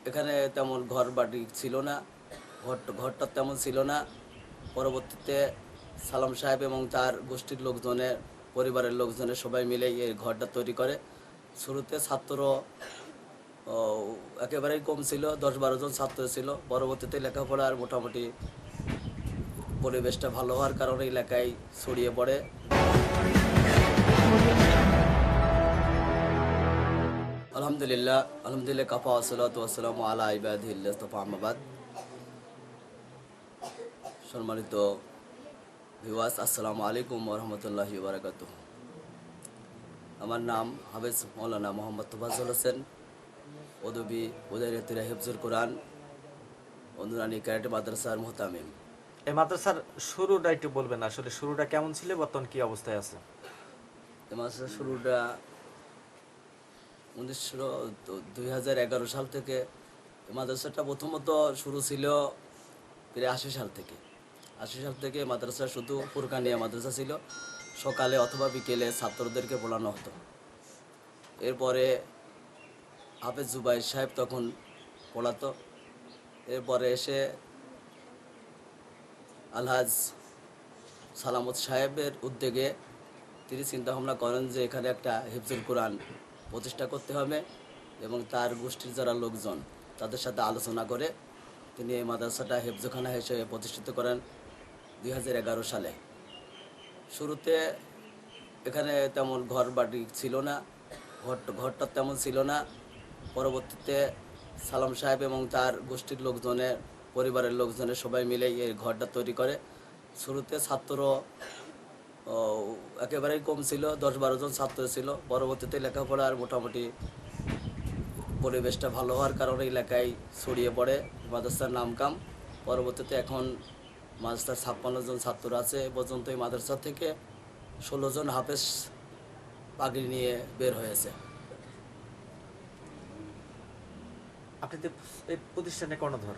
এখানে তেমন ঘর বাড়ি ছিল না, ঘরটা তেমন ছিল না। পরবর্তীতে সালাম সাহেব এবং তার গোষ্ঠীর লোকজনের, পরিবারের লোকজনের সবাই মিলে এই ঘরটা তৈরি করে। শুরুতে ছাত্র ও একেবারেই কম ছিল, 10-12 জন ছাত্র ছিল। পরবর্তীতে লেখাপড়ার মোটামুটি পরিবেশটা ভালো হওয়ার কারণে এলাকায় ছড়িয়ে পড়ে। আলহামদুলিল্লাহ কাফা ওয়াসসালাতু ওয়াসসালামু আলা ইবাদিহিল্লাযিনা ইসতাফা, আম্মা বাদ। সম্মানিত ভিউয়ার্স, আসসালামু আলাইকুম ওয়া রাহমাতুল্লাহি ওয়া বারাকাতুহু। আমার নাম হাফেজ মাওলানা মোহাম্মদ তোফাজ্জল হোসেন, পদবী উদাইরাতুল হিফজুল কোরআন ও নুরানি ক্যাডেট মাদ্রাসার মুহতামিম। এই মাদ্রাসার শুরুটা একটু বলবেন, আসলে শুরুটা কেমন ছিল, বর্তমান কি অবস্থায় আছে? এই মাদ্রাসার শুরুটা 2011 সাল থেকে। এই মাদ্রাসাটা প্রথমত শুরু ছিল প্রায় 80 সাল থেকে। 80 সাল থেকে মাদ্রাসা শুধু ফুরকানিয়া মাদ্রাসা ছিল, সকালে অথবা বিকেলে ছাত্রদেরকে পড়ানো হতো। এরপরে হাফেজ জুবাইর সাহেব তখন পড়াতো। এরপরে এসে আলহাজ সালামত সাহেবের উদ্যোগে তিনি চিন্তাভাবনা করেন যে এখানে একটা হিফজুল কোরআন প্রতিষ্ঠা করতে হবে, এবং তার গোষ্ঠীর যারা লোকজন তাদের সাথে আলোচনা করে তিনি এই মাদ্রাসাটা হেফজখানা হিসেবে প্রতিষ্ঠিত করেন 2011 সালে। শুরুতে এখানে তেমন ঘর বাড়ি ছিল না, ঘরটা তেমন ছিল না। পরবর্তীতে সালাম সাহেব এবং তার গোষ্ঠীর লোকজনের, পরিবারের লোকজনের সবাই মিলে এই ঘরটা তৈরি করে। শুরুতে ছাত্র একেবারেই কম ছিল, 10-12 জন ছাত্র ছিল। পরবর্তীতে লেখাপড়ার মোটামুটি পরিবেশটা ভালো হওয়ার কারণে এলাকায় ছড়িয়ে পড়ে মাদ্রাসার নামকাম। পরবর্তীতে এখন মাদ্রাসার 56 জন ছাত্র আছে। এ পর্যন্ত এই মাদ্রাসা থেকে 16 জন হাফেজ পাগড়ি নিয়ে বের হয়েছে। আপনি তো এই প্রতিষ্ঠানে কর্ণধর,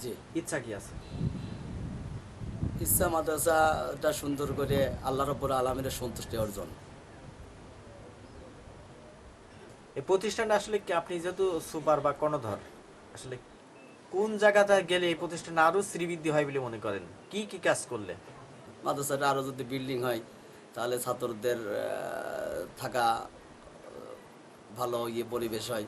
জি, ইচ্ছা কি আছে? ইচ্ছা মাদ্রাসাটা সুন্দর করে আল্লাহ রাব্বুল আলামিনের সন্তুষ্টি অর্জন। এই প্রতিষ্ঠানটা আসলে কি, আপনি যেহেতু সুপার বা কর্ণধর, আসলে কোন জায়গাটা গেলে এই প্রতিষ্ঠানে আরো শ্রীবৃদ্ধি হয় বলে মনে করেন? কি কি কাজ করলে? মাদ্রাসাটা আরও যদি বিল্ডিং হয় তাহলে ছাত্রদের থাকা ভালো পরিবেশ হয়।